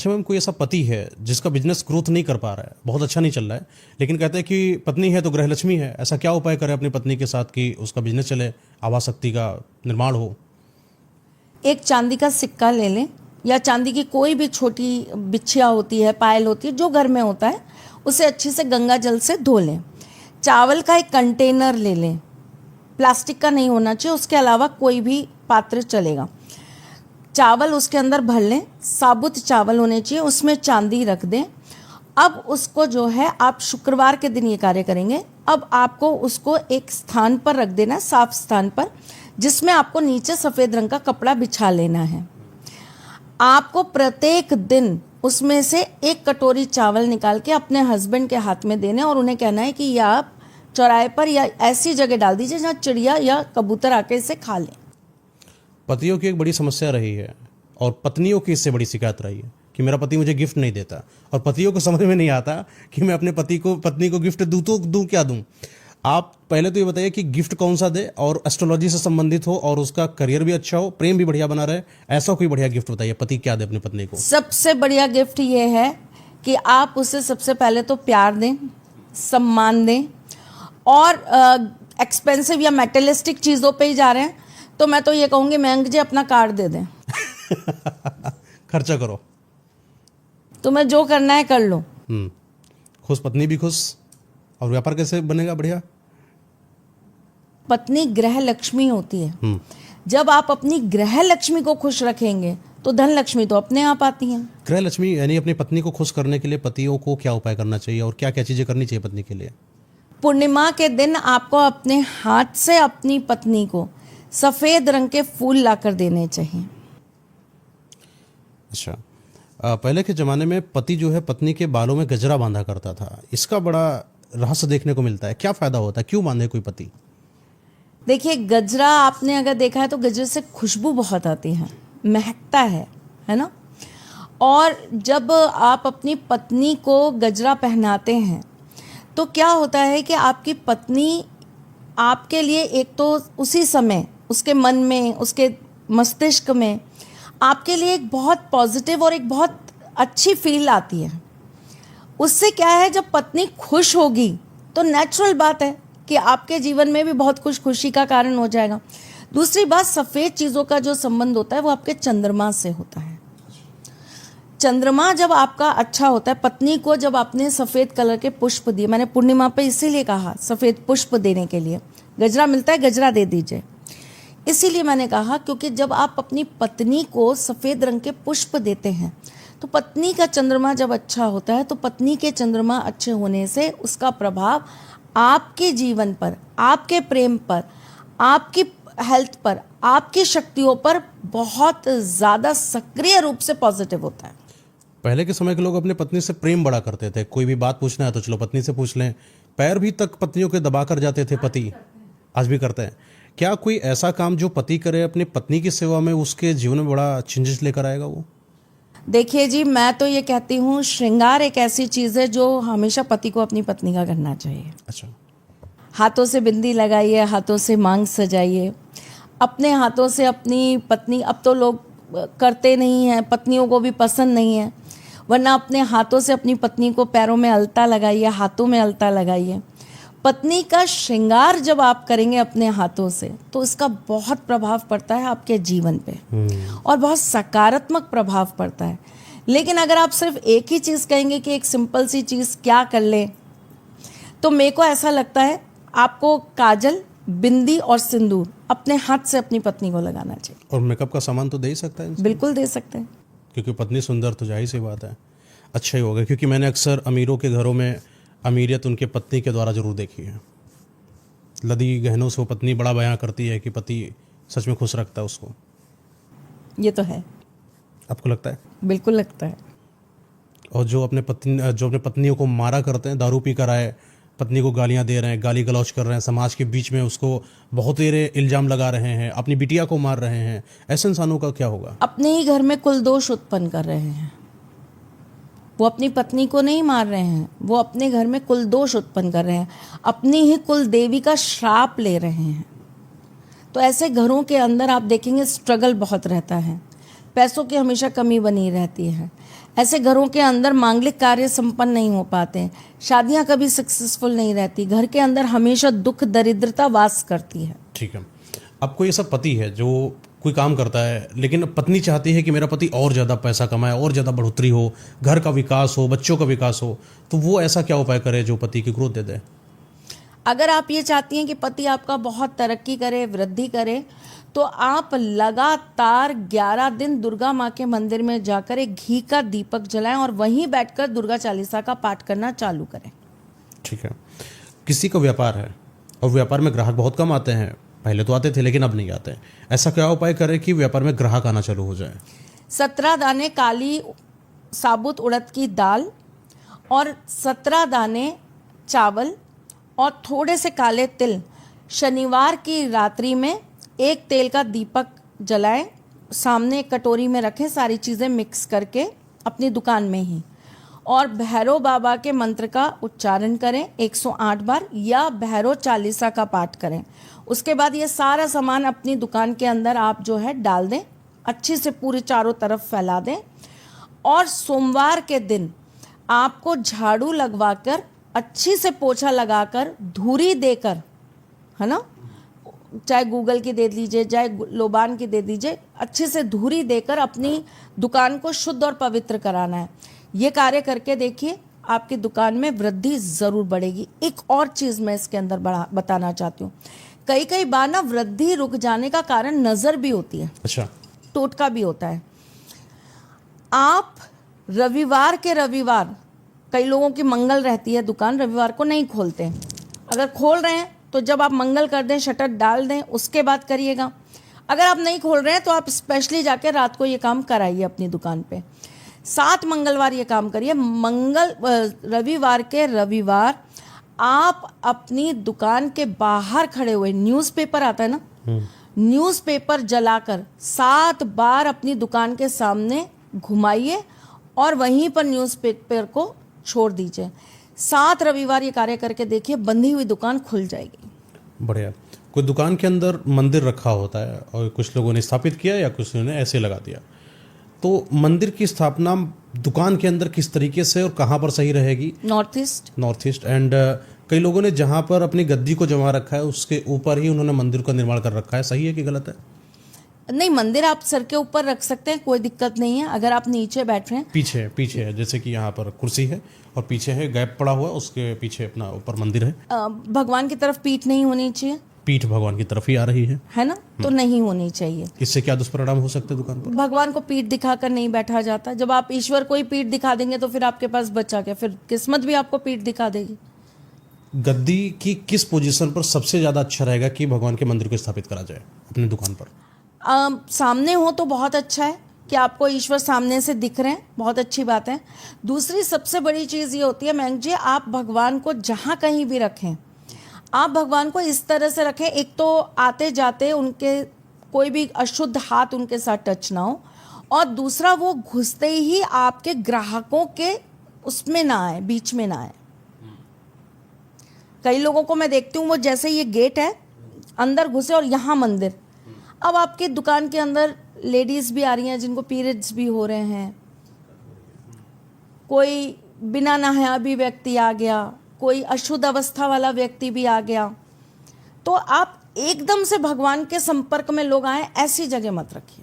अच्छा मैम, कोई ऐसा पति है जिसका बिजनेस ग्रोथ नहीं कर पा रहा है, बहुत अच्छा नहीं चल रहा है, लेकिन कहते हैं कि पत्नी है तो गृह लक्ष्मी है, ऐसा क्या उपाय करे अपनी पत्नी के साथ कि उसका बिजनेस चले, आवास शक्ति का निर्माण हो? एक चांदी का सिक्का ले लें या चांदी की कोई भी छोटी बिछिया होती है, पायल होती है, जो घर में होता है, उसे अच्छे से गंगा जल से धो लें। चावल का एक कंटेनर ले लें, प्लास्टिक का नहीं होना चाहिए, उसके अलावा कोई भी पात्र चलेगा। चावल उसके अंदर भर लें, साबुत चावल होने चाहिए, उसमें चांदी रख दें। अब उसको जो है आप शुक्रवार के दिन ये कार्य करेंगे। अब आपको उसको एक स्थान पर रख देना, साफ स्थान पर, जिसमें आपको नीचे सफ़ेद रंग का कपड़ा बिछा लेना है। आपको प्रत्येक दिन उसमें से एक कटोरी चावल निकाल के अपने हस्बैंड के हाथ में देने और उन्हें कहना है कि ये आप चौराहे पर या ऐसी जगह डाल दीजिए जहाँ चिड़िया या कबूतर आके इसे खा लें। पतियों की एक बड़ी समस्या रही है और पत्नियों की इससे बड़ी शिकायत रही है कि मेरा पति मुझे गिफ्ट नहीं देता, और पतियों को समझ में नहीं आता कि मैं अपने पत्नी को गिफ्ट दूँ तो दूँ क्या दूँ। आप पहले तो ये बताइए कि गिफ्ट कौन सा दे और एस्ट्रोलॉजी से संबंधित हो और उसका करियर भी अच्छा हो, प्रेम भी बढ़िया बना रहे, ऐसा कोई बढ़िया गिफ्ट बताइए। पति क्या दे अपनी पत्नी को? सबसे बढ़िया गिफ्ट ये है कि आप उसे सबसे पहले तो प्यार दें, सम्मान दें, और एक्सपेंसिव या मेटलिस्टिक चीज़ों पे ही जा रहे हैं तो मैं तो ये कहूँगी मयंक जी अपना कार्ड दे दें। खर्चा करो, तुम्हें जो करना है कर लो। खुश पत्नी भी खुश, और व्यापार कैसे बनेगा बढ़िया? पत्नी ग्रह लक्ष्मी होती है। जब आप अपनी ग्रह लक्ष्मी को खुश रखेंगे तो धन लक्ष्मी तो अपने आप आती है। ग्रह लक्ष्मी यानी अपनी पत्नी को खुश करने के लिए पतियों को क्या उपाय करना चाहिए और क्या क्या चीजें करनी चाहिए पत्नी के लिए? पूर्णिमा के दिन आपको अपने हाथ से अपनी पत्नी को सफ़ेद रंग के फूल लाकर देने चाहिए। अच्छा, पहले के ज़माने में पति जो है पत्नी के बालों में गजरा बांधा करता था, इसका बड़ा रहस्य देखने को मिलता है, क्या फ़ायदा होता है, क्यों बांधे कोई पति? देखिए, गजरा आपने अगर देखा है तो गजरे से खुशबू बहुत आती है, महकता है ना। और जब आप अपनी पत्नी को गजरा पहनाते हैं तो क्या होता है कि आपकी पत्नी आपके लिए एक तो उसी समय उसके मन में, उसके मस्तिष्क में आपके लिए एक बहुत पॉजिटिव और एक बहुत अच्छी फील आती है। उससे क्या है, जब पत्नी खुश होगी तो नेचुरल बात है कि आपके जीवन में भी बहुत खुशी का कारण हो जाएगा। दूसरी बात, सफ़ेद चीज़ों का जो संबंध होता है वो आपके चंद्रमा से होता है। चंद्रमा जब आपका अच्छा होता है, पत्नी को जब आपने सफ़ेद कलर के पुष्प दिए, मैंने पूर्णिमा पे इसीलिए कहा सफ़ेद पुष्प देने के लिए, गजरा मिलता है गजरा दे दीजिए, इसीलिए मैंने कहा क्योंकि जब आप अपनी पत्नी को सफ़ेद रंग के पुष्प देते हैं तो पत्नी का चंद्रमा जब अच्छा होता है तो पत्नी के चंद्रमा अच्छे होने से उसका प्रभाव आपके जीवन पर, आपके प्रेम पर, आपकी हेल्थ पर, आपकी शक्तियों पर बहुत ज़्यादा सक्रिय रूप से पॉजिटिव होता है। पहले के समय के लोग अपने पत्नी से प्रेम बड़ा करते थे, कोई भी बात पूछना है तो चलो पत्नी से पूछ लें, पैर भी तक पत्नियों के दबा कर जाते थे पति, आज भी करते हैं। क्या कोई ऐसा काम जो पति करे अपनी पत्नी की सेवा में उसके जीवन में बड़ा चेंजेस लेकर आएगा वो? देखिए जी, मैं तो ये कहती हूँ श्रृंगार एक ऐसी चीज़ है जो हमेशा पति को अपनी पत्नी का करना चाहिए। अच्छा, हाथों से बिंदी लगाइए, हाथों से मांग सजाइए, अपने हाथों से अपनी पत्नी, अब तो लोग करते नहीं हैं, पत्नियों को भी पसंद नहीं है, वरना अपने हाथों से अपनी पत्नी को पैरों में अलता लगाइए, हाथों में अलता लगाइए। पत्नी का श्रृंगार जब आप करेंगे अपने हाथों से तो इसका बहुत प्रभाव पड़ता है आपके जीवन पे और बहुत सकारात्मक प्रभाव पड़ता है। लेकिन अगर आप सिर्फ एक ही चीज़ कहेंगे कि एक सिंपल सी चीज़ क्या कर लें, तो मेरे को ऐसा लगता है आपको काजल, बिंदी और सिंदूर अपने हाथ से अपनी पत्नी को लगाना चाहिए। और मेकअप का सामान तो दे ही सकता है? बिल्कुल दे सकते हैं, क्योंकि पत्नी सुंदर तो जाहिर सी बात है, अच्छा ही होगा। क्योंकि मैंने अक्सर अमीरों के घरों में अमीरियत उनके पत्नी के द्वारा जरूर देखी है। लदी गहनों से वो पत्नी बड़ा बयां करती है कि पति सच में खुश रखता है उसको। ये तो है। आपको लगता है? बिल्कुल लगता है। और जो अपने पत्नियों को मारा करते हैं, दारू पी कर आए, पत्नी को गालियां दे रहे हैं, गाली गलौज कर रहे हैं, समाज के बीच में उसको बहुत सारे इल्ज़ाम लगा रहे हैं, अपनी बिटिया को मार रहे हैं, ऐसे इंसानों का क्या होगा? अपने ही घर में कुल दोष उत्पन्न कर रहे हैं। वो अपनी पत्नी को नहीं मार रहे हैं, वो अपने घर में कुल दोष उत्पन्न कर रहे हैं, अपनी ही कुल देवी का श्राप ले रहे हैं। तो ऐसे घरों के अंदर आप देखेंगे स्ट्रगल बहुत रहता है, पैसों की हमेशा कमी बनी रहती है। ऐसे घरों के अंदर मांगलिक कार्य संपन्न नहीं हो पाते हैं, शादियां कभी सक्सेसफुल नहीं रहती, घर के अंदर हमेशा दुख दरिद्रता वास करती है। ठीक है। अब कोई ऐसा पति है जो कोई काम करता है, लेकिन पत्नी चाहती है कि मेरा पति और ज़्यादा पैसा कमाए, और ज़्यादा बढ़ोतरी हो, घर का विकास हो, बच्चों का विकास हो, तो वो ऐसा क्या उपाय करे जो पति की ग्रोथ दे दे? अगर आप ये चाहती हैं कि पति आपका बहुत तरक्की करे, वृद्धि करे, तो आप लगातार 11 दिन दुर्गा माँ के मंदिर में जाकर एक घी का दीपक जलाएं और वहीं बैठकर दुर्गा चालीसा का पाठ करना चालू करें। ठीक है। किसी का व्यापार है और व्यापार में ग्राहक बहुत कम आते हैं, पहले तो आते थे लेकिन अब नहीं आते हैं, ऐसा क्या उपाय करें कि व्यापार में ग्राहक आना चालू हो जाए? 17 दाने काली साबुत उड़द की दाल और 17 दाने चावल और थोड़े से काले तिल शनिवार की रात्रि में एक तेल का दीपक जलाएं, सामने एक कटोरी में रखें, सारी चीज़ें मिक्स करके अपनी दुकान में ही, और भैरव बाबा के मंत्र का उच्चारण करें 108 बार या भैरव चालीसा का पाठ करें। उसके बाद ये सारा सामान अपनी दुकान के अंदर आप जो है डाल दें, अच्छे से पूरे चारों तरफ फैला दें, और सोमवार के दिन आपको झाड़ू लगवाकर अच्छी से पोछा लगाकर धूरी देकर, है ना, चाहे गूगल की दे दीजिए, चाहे लोबान की दे दीजिए, अच्छे से धूरी देकर अपनी दुकान को शुद्ध और पवित्र कराना है। ये कार्य करके देखिए, आपकी दुकान में वृद्धि ज़रूर बढ़ेगी। एक और चीज़ मैं इसके अंदर बताना चाहती हूँ, कई बार ना वृद्धि रुक जाने का कारण नज़र भी होती है, अच्छा, टोटका भी होता है। आप रविवार के रविवार, कई लोगों की मंगल रहती है दुकान, रविवार को नहीं खोलते, अगर खोल रहे हैं तो जब आप मंगल कर दें, शटर डाल दें, उसके बाद करिएगा। अगर आप नहीं खोल रहे हैं तो आप स्पेशली जाके रात को ये काम कराइए अपनी दुकान पे। 7 मंगलवार ये काम करिए। रविवार के रविवार आप अपनी दुकान के बाहर खड़े हुए, न्यूज़पेपर आता है ना, न्यूज़पेपर जलाकर 7 बार अपनी दुकान के सामने घुमाइए और वहीं पर न्यूज़पेपर को छोड़ दीजिए। 7 रविवार ये कार्य करके देखिए, बंधी हुई दुकान खुल जाएगी। बढ़िया। कोई दुकान के अंदर मंदिर रखा होता है और कुछ लोगों ने स्थापित किया या कुछ लोगों ने ऐसे लगा दिया, तो मंदिर की स्थापना दुकान के अंदर किस तरीके से और कहाँ पर सही रहेगी? North east. एंड कई लोगों ने जहाँ पर अपनी गद्दी को जमा रखा है उसके ऊपर ही उन्होंने मंदिर का निर्माण कर रखा है, सही है कि गलत है? नहीं, मंदिर आप सर के ऊपर रख सकते हैं, कोई दिक्कत नहीं है। अगर आप नीचे बैठ रहे हैं, पीछे है, जैसे कि यहाँ पर कुर्सी है और पीछे है गैप पड़ा हुआ, उसके पीछे अपना ऊपर मंदिर है। भगवान की तरफ पीठ नहीं होनी चाहिए, पीठ भगवान की तरफ ही आ रही है ना, तो नहीं होनी चाहिए। इससे क्या दुष्परिणाम हो सकते हैं दुकान पर? भगवान को पीठ दिखाकर नहीं बैठा जाता। जब आप ईश्वर को ही पीठ दिखा देंगे तो फिर आपके पास बचा क्या, फिर किस्मत भी आपको पीठ दिखा देगी। गद्दी की किस पोजीशन पर सबसे ज़्यादा अच्छा रहेगा कि भगवान के मंदिर को स्थापित करा जाए अपनी दुकान पर? सामने हो तो बहुत अच्छा है कि आपको ईश्वर सामने से दिख रहे हैं, बहुत अच्छी बात है। दूसरी सबसे बड़ी चीज़ ये होती है मयंक जी, आप भगवान को जहाँ कहीं भी रखें, आप भगवान को इस तरह से रखें, एक तो आते जाते उनके कोई भी अशुद्ध हाथ उनके साथ टच ना हो, और दूसरा वो घुसते ही आपके ग्राहकों के उसमें ना आए, बीच में ना आए। कई लोगों को मैं देखती हूँ, वो जैसे ये गेट है अंदर घुसे और यहाँ मंदिर। अब आपकी दुकान के अंदर लेडीज़ भी आ रही हैं जिनको पीरियड्स भी हो रहे हैं, कोई बिना नहाया भी व्यक्ति आ गया, कोई अशुद्ध अवस्था वाला व्यक्ति भी आ गया, तो आप एकदम से भगवान के संपर्क में लोग आए ऐसी जगह मत रखिए।